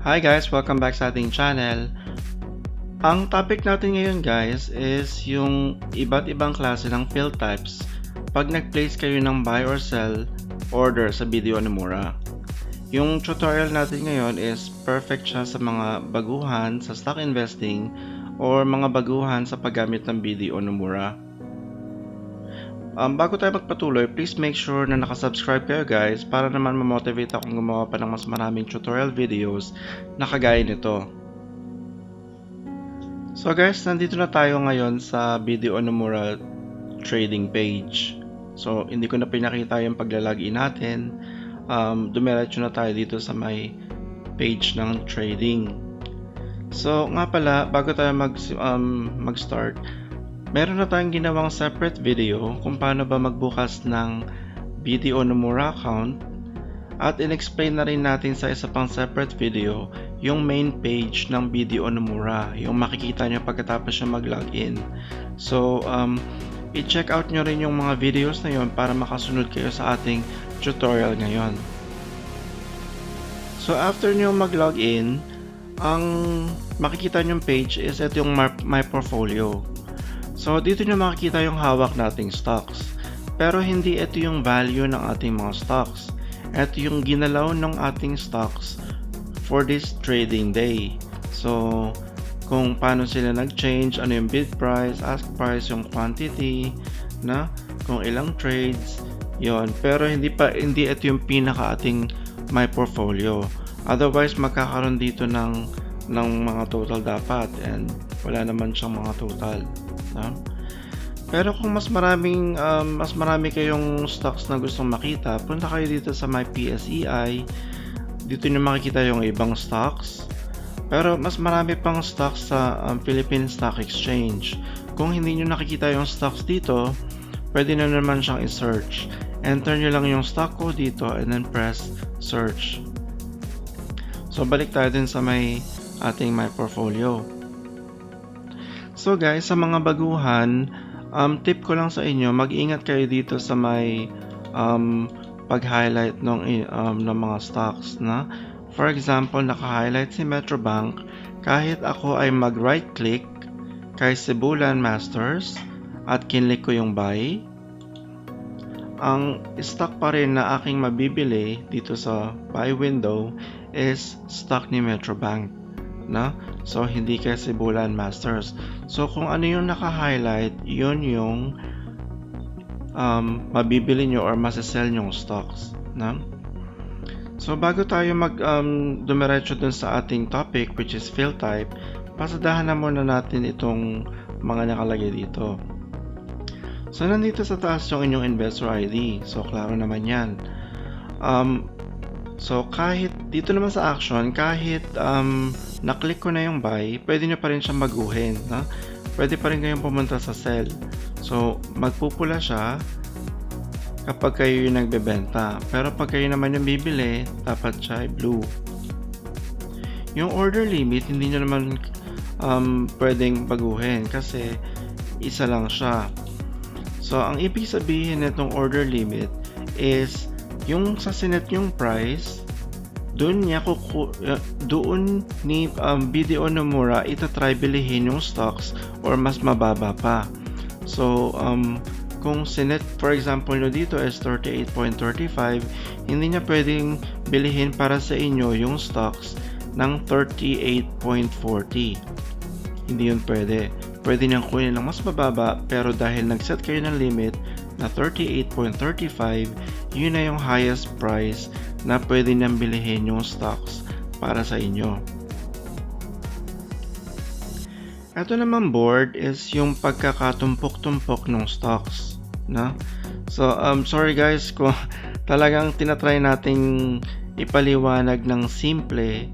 Hi guys! Welcome back sa ating channel. Ang topic natin ngayon guys is yung iba't ibang klase ng fill types pag nag-place kayo ng buy or sell order sa BDO Nomura. Yung tutorial natin ngayon is perfect siya sa mga baguhan sa stock investing or mga baguhan sa paggamit ng BDO Nomura. Bago tayo magpatuloy, please make sure na nakasubscribe kayo guys para naman ma-motivate akong gumawa pa ng mas maraming tutorial videos na kagaya nito. So guys, nandito na tayo ngayon sa BDO Nomura trading page. So hindi ko na pinakita yung paglalagin natin. Dumiretso na tayo dito sa may page ng trading. So nga pala, bago tayo mag-start, meron na tayong ginawang separate video kung paano ba magbukas ng BDO Nomura account at in-explain na rin natin sa isa pang separate video yung main page ng BDO Nomura, yung makikita nyo pagkatapos nyo mag-login. So, i-check out nyo rin yung mga videos na yon para makasunod kayo sa ating tutorial ngayon. So, after nyo mag-login, ang makikita nyong page is ito yung My Portfolio. So, dito nyo makikita yung hawak nating stocks. Pero hindi ito yung value ng ating mga stocks. Ito yung ginalaw ng ating stocks for this trading day. So, kung paano sila nag-change, ano yung bid price, ask price, yung quantity, na kung ilang trades, yon. Pero hindi ito yung pinaka ating My Portfolio. Otherwise, magkakaroon dito ng mga total dapat and wala naman siyang mga total. Pero kung mas marami kayong stocks na gustong makita, punta kayo dito sa My PSEI. Dito nyo makikita yung ibang stocks. Pero mas marami pang stocks sa Philippine Stock Exchange. Kung hindi nyo nakikita yung stocks dito, pwede na naman siyang i-search. Enter nyo lang yung stock code dito and then press search. So balik tayo din sa ating My Portfolio. So guys, sa mga baguhan, tip ko lang sa inyo, mag-ingat kayo dito sa may pag-highlight ng mga stocks na. For example, naka-highlight si Metrobank, kahit ako ay mag-right click kay Cebulan Masters at kinlik ko yung buy, ang stock pa rin na aking mabibili dito sa buy window is stock ni Metrobank. So hindi kay Cebulan Masters. So kung ano yung naka-highlight, yun yung mabibili nyo or masasell nyong stocks. So bago tayo dumiretso dun sa ating topic, which is fill type, pasadahan na muna natin itong mga nakalagay dito. So nandito sa taas yung inyong investor ID. So klaro naman yan. So kahit dito naman sa action, kahit na-click ko na yung buy, pwede nyo pa rin siyang baguhin. Pwede pa rin kayong pumunta sa sell. So magpupula siya kapag kayo yung nagbebenta. Pero pag kayo naman yung bibili, dapat siya ay blue. Yung order limit, hindi nyo naman pwedeng baguhin kasi isa lang siya. So ang ibig sabihin nitong order limit is yung sa sinet yung price, doon ni BDO Nomura itatry bilihin yung stocks or mas mababa pa. So kung sinet for example nyo dito is 38.35, hindi niya pwedeng bilihin para sa inyo yung stocks ng 38.40. Hindi yun pwede. Pwede niyang kunin ng mas mababa, pero dahil nag-set kayo ng limit na 38.35, yun na yung highest price na pwede niyang bilihin yung stocks para sa inyo. Ito naman board is yung pagkakatumpok-tumpok ng stocks. So, sorry guys kung talagang tinatry nating ipaliwanag ng simple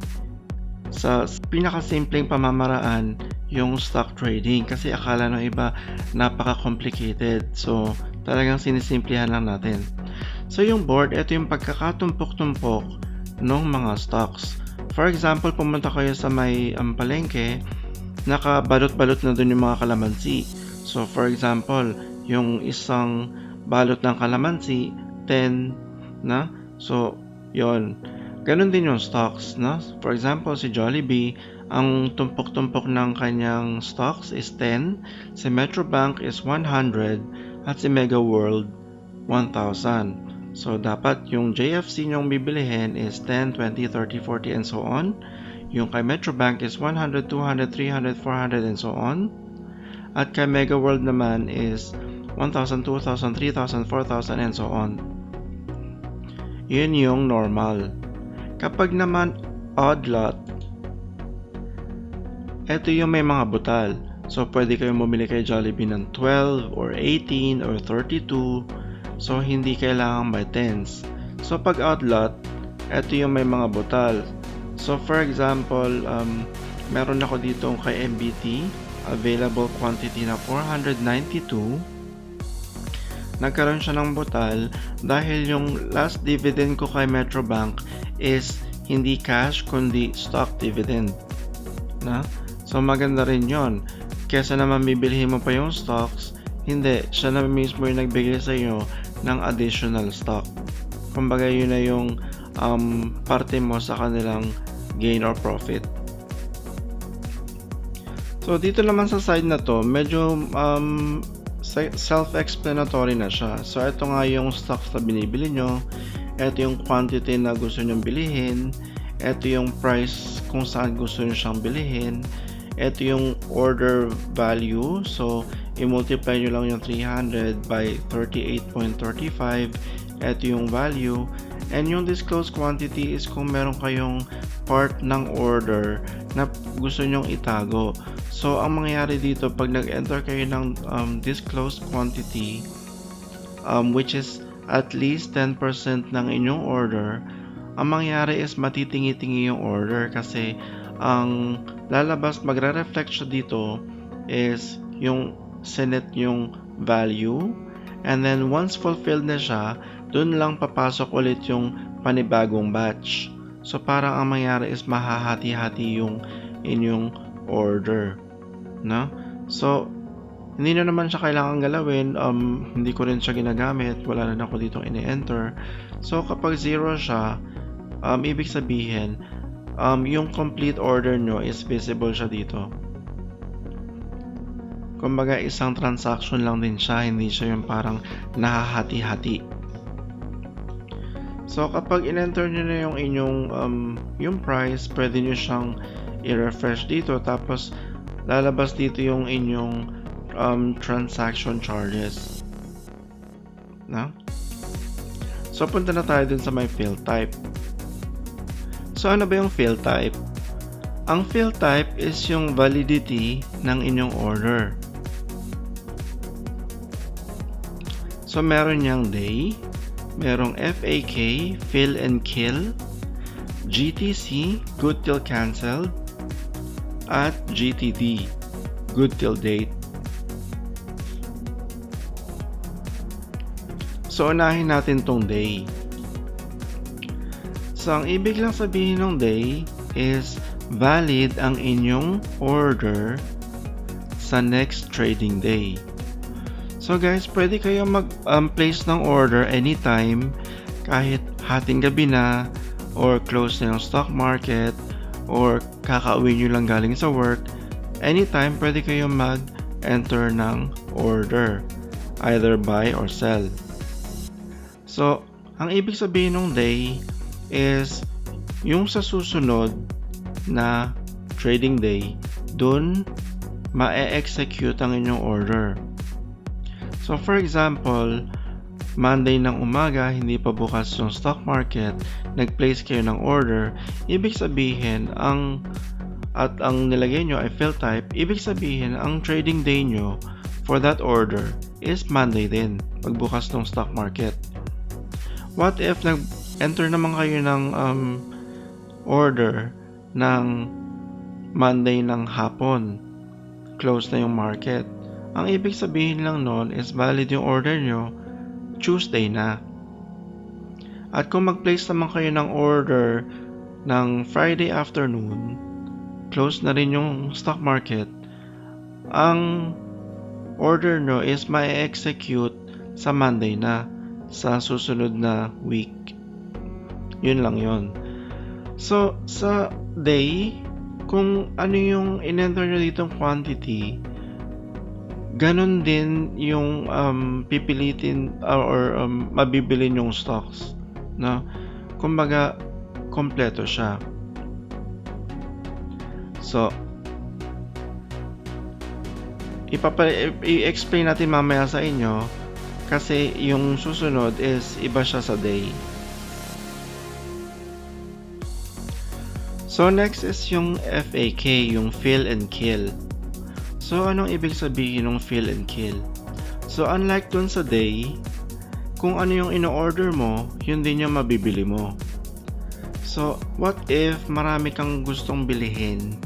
sa pinakasimpleng pamamaraan yung stock trading kasi akala ng iba napaka-complicated. So, talagang sinisimplihan lang natin. So, yung board, ito yung pagkakatumpok-tumpok ng mga stocks. For example, pumunta kayo sa may palengke, nakabalot-balot na dun yung mga kalamansi. So, for example, yung isang balot ng kalamansi, 10 na. So, yon. Ganon din yung stocks, no? For example, si Jollibee, ang tumpok-tumpok ng kanyang stocks is 10, si Metrobank is 100, at si Mega World 1,000. So, dapat yung JFC nyong bibilihin is 10, 20, 30, 40, and so on. Yung kay Metrobank is 100, 200, 300, 400, and so on. At kay Mega World naman is 1,000, 2,000, 3,000, 4,000, and so on. Yun yung normal. Kapag naman odd lot, ito yung may mga butal. So, pwede kayong bumili kay Jollibee ng 12 or 18 or 32. So, hindi kailangan by tens. So, pag odd lot, ito yung may mga butal. So, for example, meron ako dito kay MBT, available quantity na 492. Nagkaroon siya ng butal dahil yung last dividend ko kay Metrobank is hindi cash kundi stock dividend. Na? So maganda rin yon. Kesa naman bibilhin mo pa yung stocks, hindi, siya na mismo yung nagbigay sa iyo ng additional stock. Kumbaga yun na yung parte mo sa kanilang gain or profit. So dito naman sa side na to, medyo self-explanatory na siya. So, ito nga yung stocks na binibili nyo. Ito yung quantity na gusto nyo bilihin. Ito yung price kung saan gusto nyo siyang bilihin. Ito yung order value. So, i-multiply nyo lang yung 300 by 38.35. Ito yung value. And yung disclosed quantity is kung meron kayong part ng order na gusto nyong itago. So, ang mangyayari dito, pag nag-enter kayo ng disclosed quantity, which is at least 10% ng inyong order, ang mangyayari is matitingi-tingi yung order kasi ang lalabas, magre-reflect siya dito is yung sinet yung value, and then once fulfilled na siya, dun lang papasok ulit yung panibagong batch. So, parang ang mangyayari is mahahati-hati yung inyong order. No? So, hindi na naman siya kailangan galawin. Hindi ko rin siya ginagamit. Wala na ako dito ini-enter. So, kapag zero siya, ibig sabihin, yung complete order nyo is visible siya dito. Kumbaga, isang transaction lang din siya. Hindi siya yung parang nahahati-hati. So, kapag in-enter nyo na yung inyong yung price, pwede nyo siyang i-refresh dito. Tapos, lalabas dito yung inyong transaction charges. No? So, punta na tayo dun sa may field type. So, ano ba yung field type? Ang field type is yung validity ng inyong order. So, meron niyang day, merong FAK, fill and kill, GTC, good till canceled, at GTD, good till date. So, unahin natin tong day. So, ang ibig lang sabihin ng day is valid ang inyong order sa next trading day. So guys, pwede kayo mag-place ng order anytime, kahit hating gabi na, or close na yung stock market, or kakauwi nyo lang galing sa work. Anytime, pwede kayo mag-enter ng order, either buy or sell. So, ang ibig sabihin ng day is yung sa susunod na trading day, dun ma-execute ang inyong order. So for example, Monday ng umaga, hindi pa bukas yung stock market, nag-place kayo ng order, ibig sabihin, ang nilagay nyo ay fill type, ibig sabihin, ang trading day nyo for that order is Monday din, pagbukas ng stock market. What if nag-enter naman kayo ng order ng Monday ng hapon, close na yung market? Ang ibig sabihin lang nun is valid yung order nyo Tuesday na. At kung mag-place naman kayo ng order ng Friday afternoon, close na rin yung stock market, ang order nyo is ma-execute sa Monday na, sa susunod na week. Yun lang yun. So, sa day, kung ano yung in-enter nyo ditong quantity, ganun din yung pipilitin or mabibili yung stocks. No? Kumbaga, kompleto siya. So, i-explain natin mamaya sa inyo kasi yung susunod is iba siya sa day. So next is yung FAK, yung fill and kill. So anong ibig sabihin ng fill and kill? So unlike dun sa day, kung ano yung ino-order mo, yun din yung mabibili mo. So what if marami kang gustong bilihin,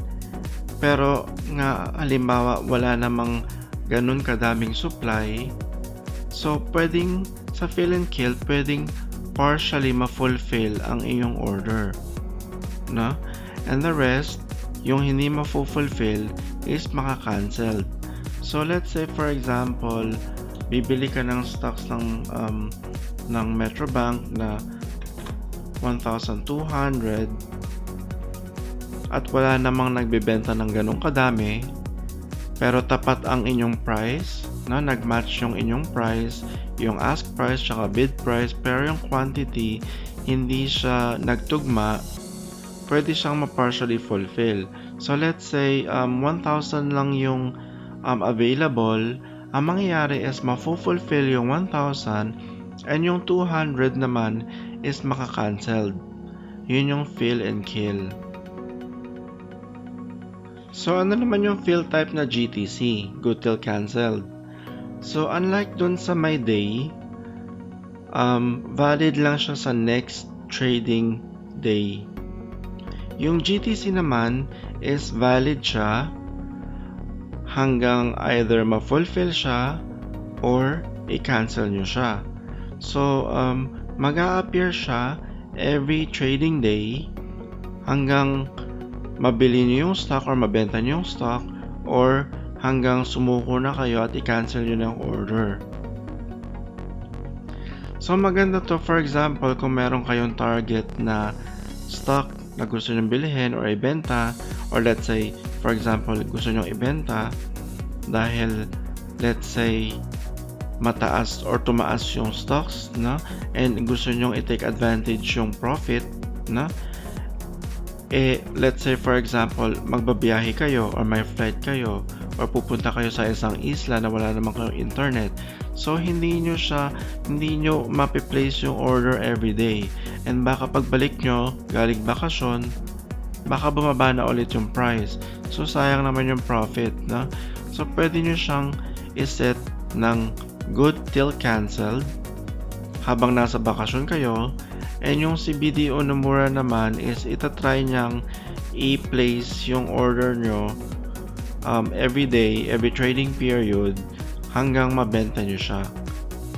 pero nga halimbawa wala namang ganun kadaming supply, so pwedeng sa fill and kill, pwedeng partially ma-fulfill ang iyong order, no? And the rest, yung hindi ma-fulfill is maka-cancel. So let's say for example, bibili ka ng stocks ng Metrobank na 1,200 at wala namang nagbebenta ng ganong kadami, pero tapat ang inyong price, na nagmatch yung inyong price, yung ask price tsaka bid price, pero yung quantity hindi siya nagtugma, pwede siyang ma-partially fulfill. So let's say 1,000 lang yung available, ang mangyayari is ma-fulfill yung 1,000 and yung 200 naman is maka-cancelled. Yun yung fill and kill. So ano naman yung fill type na GTC, good till cancelled? So unlike dun sa my day, valid lang siya sa next trading day. Yung GTC naman is valid siya hanggang either ma-fulfill siya or i-cancel nyo siya. So, mag-a-appear siya every trading day hanggang mabili nyo yung stock or mabenta nyo yung stock, or hanggang sumuko na kayo at i-cancel nyo na yung order. So, maganda to, for example, kung meron kayong target na stock na gusto nyo bilihin or ibenta, or let's say, for example, gusto nyo ibenta dahil, let's say, mataas or tumaas yung stocks, no? And gusto nyo i-take advantage yung profit, no? Let's say, for example, magbabiyahe kayo or may flight kayo or pupunta kayo sa isang isla na wala naman kayong internet. So, hindi nyo mapi-place yung order every day. And baka pagbalik nyo, galing bakasyon, baka bumaba na ulit yung price. So, sayang naman yung profit, no? So, pwede nyo siyang iset ng good till cancelled habang nasa bakasyon kayo. And yung si BDO Nomura naman is itatry niyang i-place yung order nyo every day, every trading period, hanggang mabenta nyo siya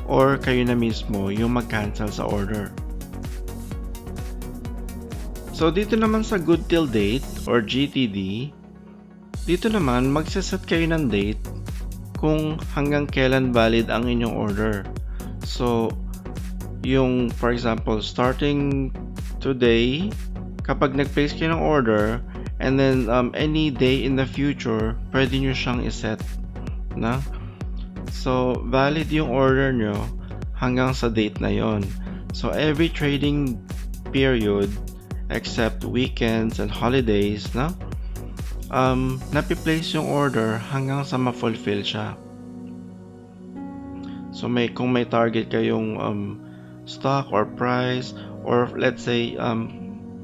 or kayo na mismo yung mag-cancel sa order. So dito naman sa good till date or GTD, dito naman magsaset kayo ng date kung hanggang kailan valid ang inyong order. So yung for example, starting today, kapag nag-place kayo ng order, and then any day in the future, pwede nyo siyang iset, na? So, valid yung order nyo hanggang sa date na yon. So, every trading period, except weekends and holidays, na? Napi-place yung order hanggang sa ma-fulfill siya. So, kung may target kayong stock or price, or let's say,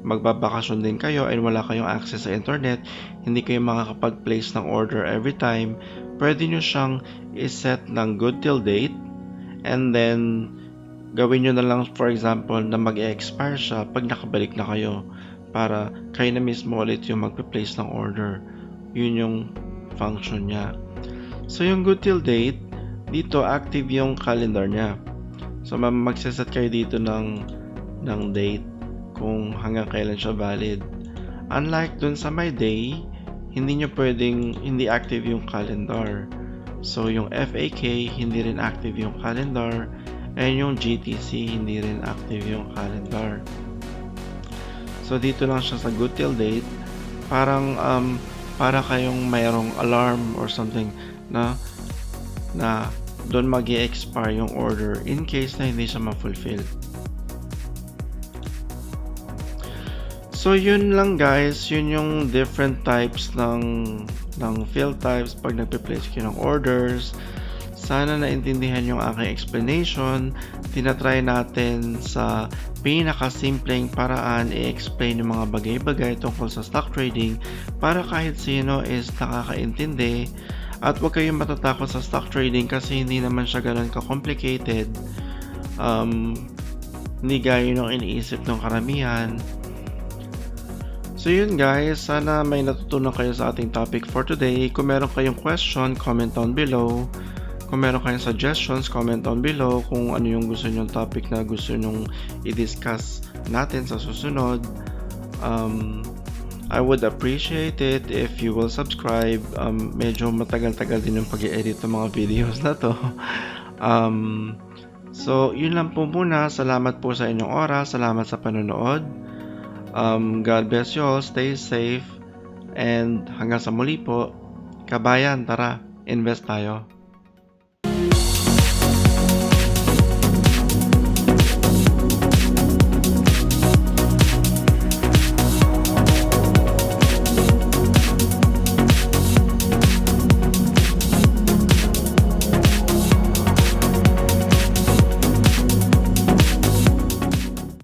magbabakasyon din kayo and wala kayong access sa internet, hindi kayo makakapag-place ng order every time, pwede nyo siyang iset ng good till date, and then gawin nyo na lang for example na mag-expire siya pag nakabalik na kayo para kayo na mismo ulit yung magpe-place ng order. Yun yung function niya. So yung good till date, dito active yung calendar niya. So magsaset kayo dito ng date kung hanggang kailan siya valid. Unlike dun sa my day, hindi active yung calendar. So yung FAK, hindi rin active yung calendar, and yung GTC, hindi rin active yung calendar. So dito lang siya sa good till date. Parang para kayong mayroong alarm or something na doon mag-i-expire yung order in case na hindi siya ma-fulfill. So yun lang guys, yun yung different types ng fill types pag nagpe-place kayo ng orders. Sana naintindihan yung aking explanation. Tinatry natin sa pinakasimpleng paraan i-explain yung mga bagay-bagay tungkol sa stock trading para kahit sino is nakakaintindi. At huwag kayong matatakot sa stock trading kasi hindi naman siya ganun ka-complicated. Hindi gaya nung iniisip ng karamihan. So yun guys, sana may natutunan kayo sa ating topic for today. Kung meron kayong question, comment down below. Kung meron kayong suggestions, comment down below kung ano yung gusto nyong topic na gusto nyong i-discuss natin sa susunod. I would appreciate it if you will subscribe. Medyo matagal-tagal din yung pag-i-edit ng mga videos na to. So yun lang po muna. Salamat po sa inyong oras. Salamat sa panonood. God bless you all, stay safe, and hanggang sa muli po, kabayan, tara, invest tayo.